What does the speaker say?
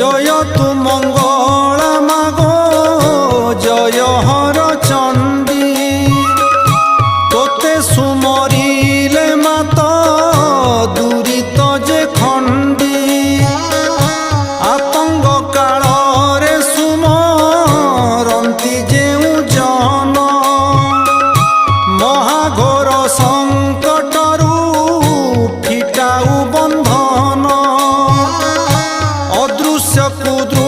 জয় তু মঙ্গলা মাগো জয় হর চণ্ডী তোতে সুমরিলে মাত দুরিত যে খণ্ডী আতঙ্গ কাଳରେ সুমরন্তি যেউ জন মহাঘোর সংকটরু ফিটাউ বন্ধন অদৃশ্য কুদৃশ্য